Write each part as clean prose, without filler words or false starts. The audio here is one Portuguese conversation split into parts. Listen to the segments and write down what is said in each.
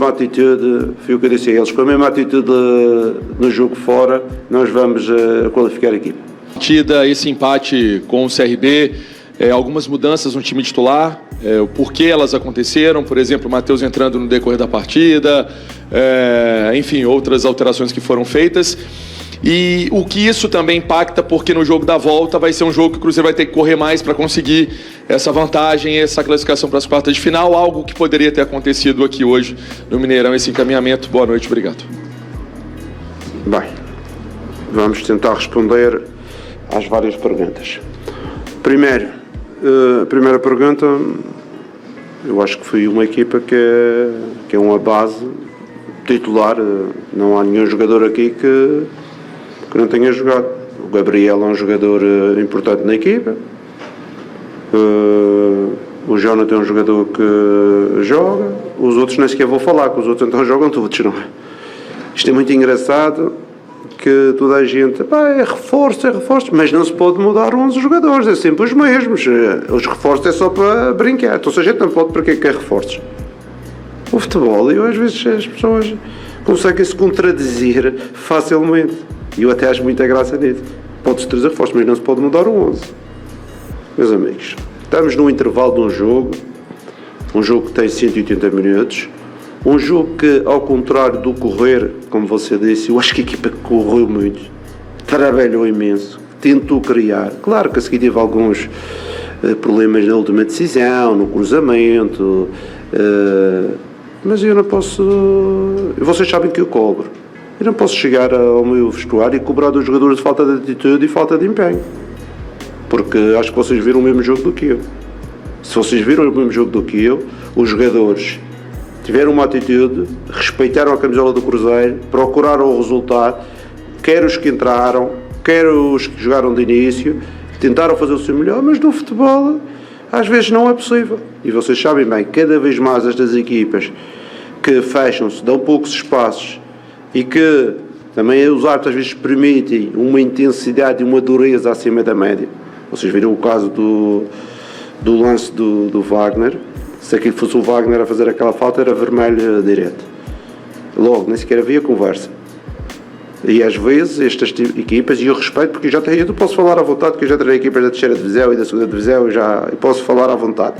A atitude, foi o que eu disse a eles, com a mesma atitude no jogo fora, nós vamos qualificar a equipe. Esse empate com o CRB, algumas mudanças no time titular, o porquê elas aconteceram, por exemplo, o Matheus entrando no decorrer da partida, enfim, outras alterações que foram feitas. E o que isso também impacta, porque no jogo da volta vai ser um jogo que o Cruzeiro vai ter que correr mais para conseguir essa vantagem, essa classificação para as quartas de final, algo que poderia ter acontecido aqui hoje no Mineirão, esse encaminhamento. Boa noite, obrigado. Bem, vamos tentar responder às várias perguntas. Primeiro, a primeira pergunta, eu acho que foi uma equipa que é uma base titular, não há nenhum jogador aqui que não tenha jogado. O Gabriel é um jogador importante na equipa, o Jonathan é um jogador que joga, os outros nem sequer vou falar, que os outros então jogam todos, não é? Isto é muito engraçado, que toda a gente, é reforço, mas não se pode mudar 11 jogadores, é sempre os mesmos, os reforços é só para brincar, então se a gente não pode, para que é reforços? O futebol, e às vezes as pessoas conseguem se contradizer facilmente. E eu até acho muita graça nisso. Pode-se trazer reforços, mas não se pode mudar o 11. Meus amigos, estamos num intervalo de um jogo que tem 180 minutos, um jogo que, ao contrário do correr, como você disse, eu acho que a equipa correu muito, trabalhou imenso, tentou criar. Claro que a seguir teve alguns problemas na última decisão, no cruzamento, mas eu não posso. Vocês sabem que eu cobro. Eu não posso chegar ao meu vestuário e cobrar dos jogadores de falta de atitude e falta de empenho. Porque acho que vocês viram o mesmo jogo do que eu. Se vocês viram o mesmo jogo do que eu, os jogadores tiveram uma atitude, respeitaram a camisola do Cruzeiro, procuraram o resultado, quer os que entraram, quer os que jogaram de início, tentaram fazer o seu melhor, mas no futebol às vezes não é possível. E vocês sabem bem, cada vez mais estas equipas que fecham-se, dão poucos espaços, e que também os árbitros às vezes permitem uma intensidade e uma dureza acima da média. Vocês viram o caso do lance do Wagner. Se aquilo fosse o Wagner a fazer aquela falta, era vermelho direto. Logo, nem sequer havia conversa. E às vezes estas equipas, e eu respeito, porque eu posso falar à vontade, porque eu já treinei equipas da terceira divisão e da segunda divisão, eu posso falar à vontade.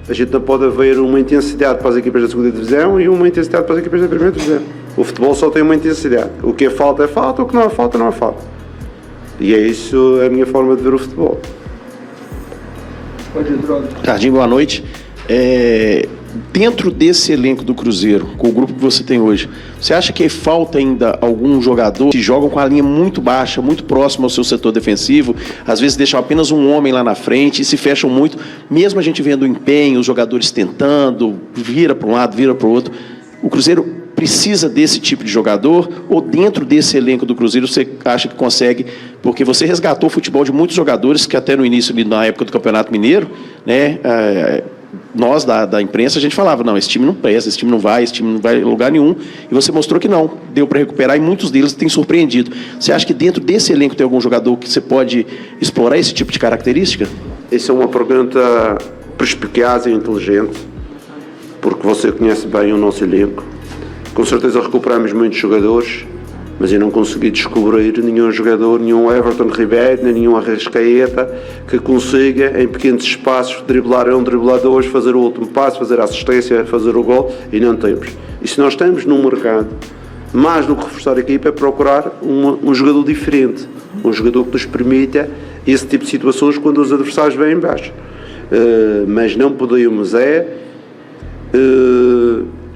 A gente não pode haver uma intensidade para as equipas da segunda divisão e uma intensidade para as equipas da primeira divisão. O futebol só tem uma intensidade. O que é falta, o que não é falta, não é falta. E é isso a minha forma de ver o futebol. Jardim, boa noite. Dentro desse elenco do Cruzeiro, com o grupo que você tem hoje, você acha que falta ainda algum jogador que jogam com a linha muito baixa, muito próximo ao seu setor defensivo, às vezes deixam apenas um homem lá na frente e se fecham muito, mesmo a gente vendo o empenho, os jogadores tentando, vira para um lado, vira para o outro. O Cruzeiro precisa desse tipo de jogador, ou dentro desse elenco do Cruzeiro você acha que consegue, porque você resgatou o futebol de muitos jogadores que até no início, na época do Campeonato Mineiro, né, nós da imprensa, a gente falava, não, esse time não presta, esse time não vai em lugar nenhum, e você mostrou que não, deu para recuperar, e muitos deles têm surpreendido. Você acha que dentro desse elenco tem algum jogador que você pode explorar esse tipo de característica? Essa é uma pergunta perspicaz e inteligente, porque você conhece bem o nosso elenco. Com certeza recuperamos muitos jogadores, mas eu não consegui descobrir nenhum jogador, nenhum Everton Ribeiro, nem nenhum Arrascaeta, que consiga, em pequenos espaços, driblar um, driblar dois, fazer o último passo, fazer a assistência, fazer o gol, e não temos. E se nós estamos num mercado, mais do que reforçar a equipa, é procurar um jogador diferente, um jogador que nos permita esse tipo de situações quando os adversários vêm em baixo. Mas não podemos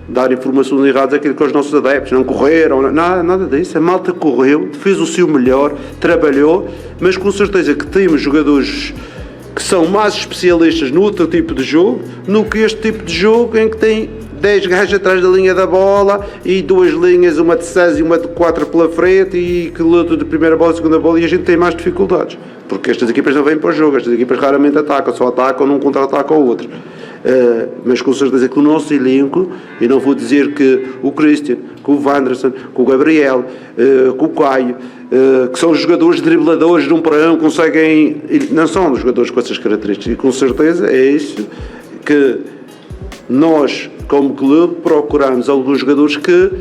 dar informações erradas àquilo que os nossos adeptos não correram, nada disso. A malta correu, fez o seu melhor, trabalhou, mas com certeza que temos jogadores que são mais especialistas no outro tipo de jogo, no que este tipo de jogo em que tem 10 gajos atrás da linha da bola e duas linhas, uma de 6 e uma de 4 pela frente, e que luta de primeira bola e segunda bola, e a gente tem mais dificuldades, porque estas equipas não vêm para o jogo, estas equipas raramente atacam, só atacam num contra-ataque ao outro. Mas com certeza que o nosso elenco, e não vou dizer que o Christian, que o Wanderson, que o Gabriel, que o Caio, que são jogadores dribladores de um para um, conseguem, não são jogadores com essas características, e com certeza é isso que Nós, como clube, procuramos alguns jogadores que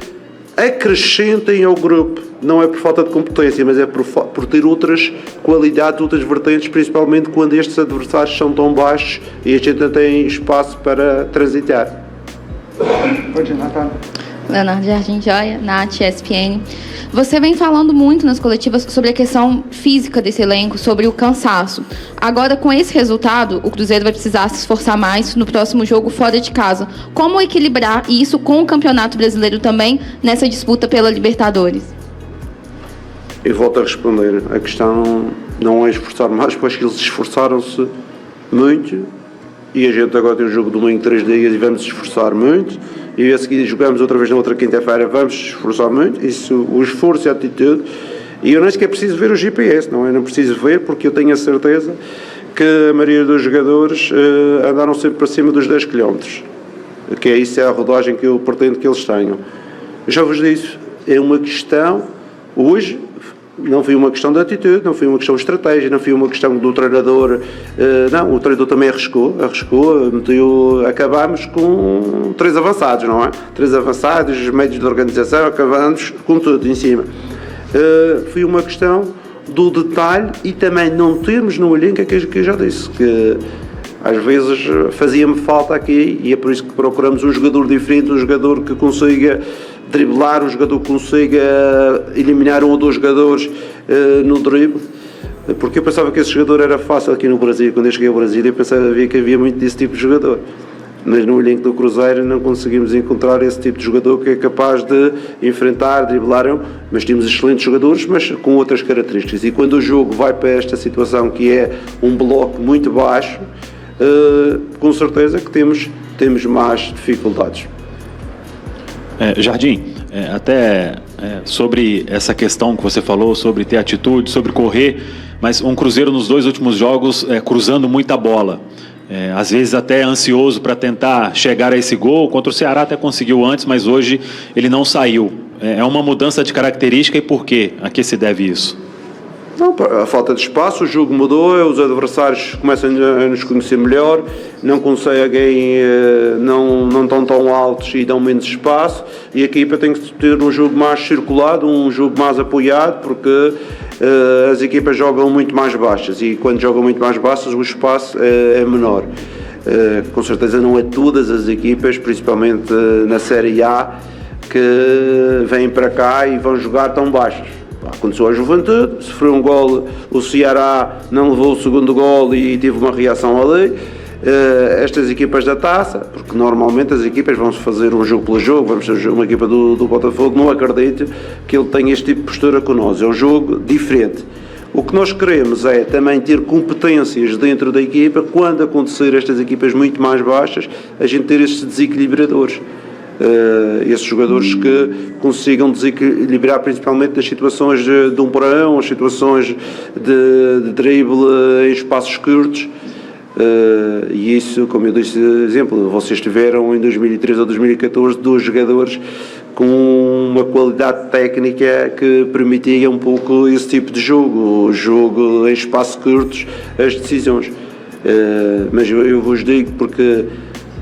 acrescentem ao grupo. Não é por falta de competência, mas é por ter outras qualidades, outras vertentes, principalmente quando estes adversários são tão baixos e a gente não tem espaço para transitar. Pode ir, Natália. Leonardo Jardim Joia, Nath, ESPN. Você vem falando muito nas coletivas sobre a questão física desse elenco, sobre o cansaço. Agora, com esse resultado, o Cruzeiro vai precisar se esforçar mais no próximo jogo fora de casa. Como equilibrar isso com o Campeonato Brasileiro também, nessa disputa pela Libertadores? Eu volto a responder. A questão não é esforçar mais, pois que eles esforçaram-se muito e a gente agora tem um jogo de domingo 3 dias e vamos esforçar muito. E a seguir jogamos outra vez na outra quinta-feira, vamos esforçar muito, isso, o esforço e a atitude, e eu nem sequer preciso ver o GPS, não é? Não preciso ver, porque eu tenho a certeza que a maioria dos jogadores andaram sempre para cima dos 10 km, que é isso, é a rodagem que eu pretendo que eles tenham. Eu já vos disse, é uma questão, hoje, não foi uma questão de atitude, não foi uma questão de estratégia, não foi uma questão do treinador, não, o treinador também arriscou, acabámos com 3 avançados, não é? 3 avançados, os médios de organização, acabámos com tudo em cima. Foi uma questão do detalhe e também não termos no elenco, que eu já disse, que às vezes fazia-me falta aqui e é por isso que procuramos um jogador diferente, um jogador que consiga driblar, um jogador que consiga eliminar 1 ou 2 jogadores no drible, porque eu pensava que esse jogador era fácil aqui no Brasil. Quando eu cheguei ao Brasil eu pensava que havia muito desse tipo de jogador, mas no elenco do Cruzeiro não conseguimos encontrar esse tipo de jogador que é capaz de enfrentar, driblar, mas temos excelentes jogadores, mas com outras características, e quando o jogo vai para esta situação que é um bloco muito baixo, com certeza que temos mais dificuldades. Jardim, sobre essa questão que você falou, sobre ter atitude, sobre correr, mas um Cruzeiro nos 2 últimos jogos cruzando muita bola, às vezes até ansioso para tentar chegar a esse gol. Contra o Ceará até conseguiu antes, mas hoje ele não saiu. É uma mudança de característica, e por quê? A que se deve isso? Não, a falta de espaço, o jogo mudou, os adversários começam a nos conhecer melhor, não conseguem, não estão tão altos e dão menos espaço, e a equipa tem que ter um jogo mais circulado, um jogo mais apoiado, porque as equipas jogam muito mais baixas, e quando jogam muito mais baixas o espaço é menor. Com certeza não é todas as equipas, principalmente na Série A, que vêm para cá e vão jogar tão baixas. Aconteceu à Juventude, sofreu um gol, o Ceará não levou o segundo gol e teve uma reação ali. Estas equipas da taça, porque normalmente as equipas vão-se fazer um jogo pelo jogo, vamos ter uma equipa do Botafogo, não acredito que ele tenha este tipo de postura com nós, é um jogo diferente. O que nós queremos é também ter competências dentro da equipa, quando acontecer estas equipas muito mais baixas, a gente ter estes desequilibradores. Esses jogadores que consigam desequilibrar principalmente nas situações de 1 para 1, as situações de drible em espaços curtos, e isso, como eu disse, exemplo, vocês tiveram em 2013 ou 2014 2 jogadores com uma qualidade técnica que permitia um pouco esse tipo de jogo, o jogo em espaços curtos, as decisões. Mas eu vos digo, porque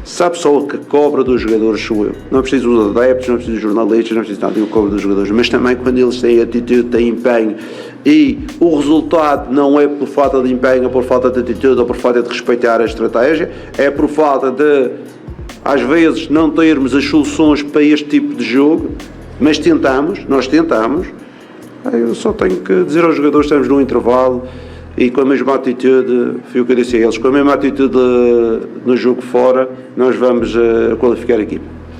sabe só o que cobra dos jogadores sou eu. Não é preciso os adeptos, não é preciso os jornalistas, não é preciso nada, eu cobro dos jogadores. Mas também quando eles têm atitude, têm empenho, e o resultado não é por falta de empenho, ou por falta de atitude, ou por falta de respeitar a estratégia, é por falta de, às vezes, não termos as soluções para este tipo de jogo, mas nós tentamos. Eu só tenho que dizer aos jogadores que estamos num intervalo, e com a mesma atitude, foi o que eu disse a eles, com a mesma atitude no jogo fora, nós vamos qualificar a equipa.